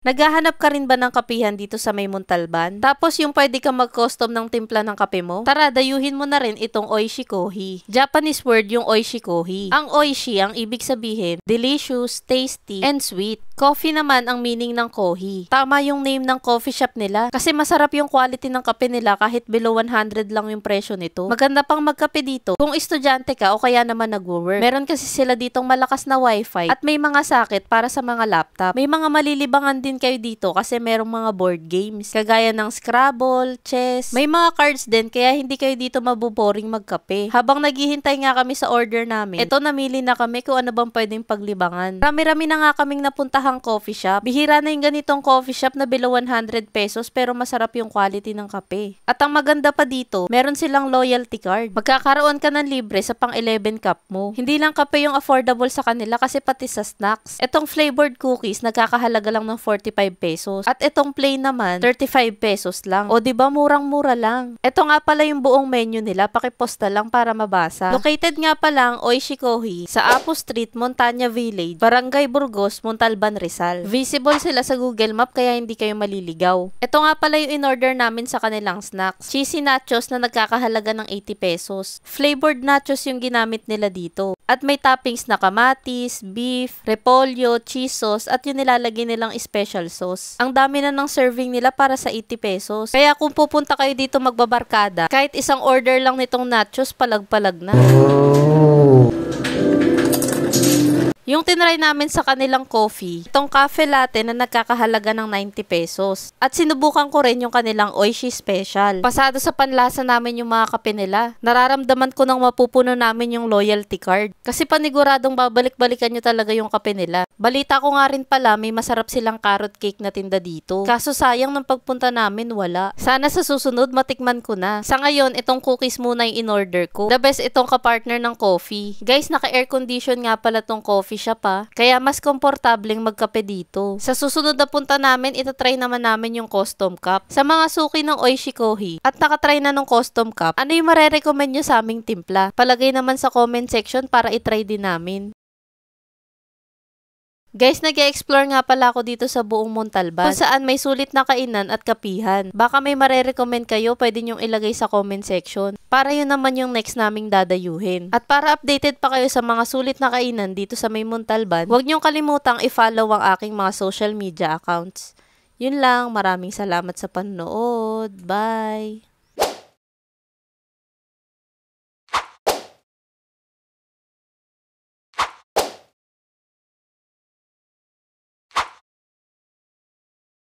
Naghahanap ka rin ba ng kapihan dito sa may Montalban? Tapos yung pwede kang mag-custom ng timpla ng kape mo? Tara, dayuhin mo na rin itong Oishikohi. Japanese word yung Oishikohi. Ang Oishi, ang ibig sabihin, delicious, tasty, and sweet. Coffee naman ang meaning ng kohi. Tama yung name ng coffee shop nila kasi masarap yung quality ng kape nila kahit below 100 lang yung presyo nito. Maganda pang magkape dito kung estudyante ka o kaya naman nag-work. Meron kasi sila ditong malakas na wifi at may mga socket para sa mga laptop. May mga malilibangan din kayo dito kasi merong mga board games kagaya ng Scrabble, chess. May mga cards din kaya hindi kayo dito mabuboring magkape. Habang naghihintay nga kami sa order namin, eto namili na kami kung ano bang pwedeng paglibangan. Rami-rami na nga kaming napuntahan coffee shop. Bihira na yung ganitong coffee shop na below 100 pesos pero masarap yung quality ng kape. At ang maganda pa dito, meron silang loyalty card. Magkakaroon ka ng libre sa pang 11 cup mo. Hindi lang kape yung affordable sa kanila kasi pati sa snacks. Etong flavored cookies nagkakahalaga lang ng 45 pesos. At etong plain naman, 35 pesos lang. O diba murang-mura lang. Eto nga pala yung buong menu nila, pakiposta lang para mabasa. Located nga pala ang Oishikohi sa Apo Street, Montaña Village, Barangay Burgos, Montalban, Rizal. Visible sila sa Google Map kaya hindi kayo maliligaw. Ito nga pala yung in-order namin sa kanilang snacks. Cheesy nachos na nagkakahalaga ng 80 pesos. Flavored nachos yung ginamit nila dito. At may toppings na kamatis, beef, repolyo, cheese sauce at yung nilalagay nilang special sauce. Ang dami na ng serving nila para sa 80 pesos. Kaya kung pupunta kayo dito magbabarkada, kahit isang order lang nitong nachos, palag-palag na. Yung tinry namin sa kanilang coffee, itong cafe latte na nagkakahalaga ng 90 pesos. At sinubukan ko rin yung kanilang Oishi Special. Pasado sa panlasa namin yung mga kape nila. Nararamdaman ko nang mapupuno namin yung loyalty card. Kasi paniguradong babalik-balikan nyo talaga yung kape nila. Balita ko nga rin pala, may masarap silang carrot cake na tinda dito. Kaso sayang nung pagpunta namin, wala. Sana sa susunod matikman ko na. Sa ngayon, itong cookies muna yung in-order ko. The best itong kapartner ng coffee. Guys, naka-air condition nga pala tong coffee shop pa. Kaya mas komportableng magkape dito. Sa susunod na punta namin, itatry naman namin yung custom cup. Sa mga suki ng Oishikohi at nakatry na ng custom cup, ano yung marerecommend nyo sa aming timpla? Palagay naman sa comment section para itry din namin. Guys, nag-e-explore nga pala ako dito sa buong Montalban kung saan may sulit na kainan at kapihan. Baka may marerecommend kayo, pwede nyong ilagay sa comment section para yun naman yung next naming dadayuhin. At para updated pa kayo sa mga sulit na kainan dito sa may Montalban, huwag nyong kalimutang i-follow ang aking mga social media accounts. Yun lang, maraming salamat sa panonood. Bye!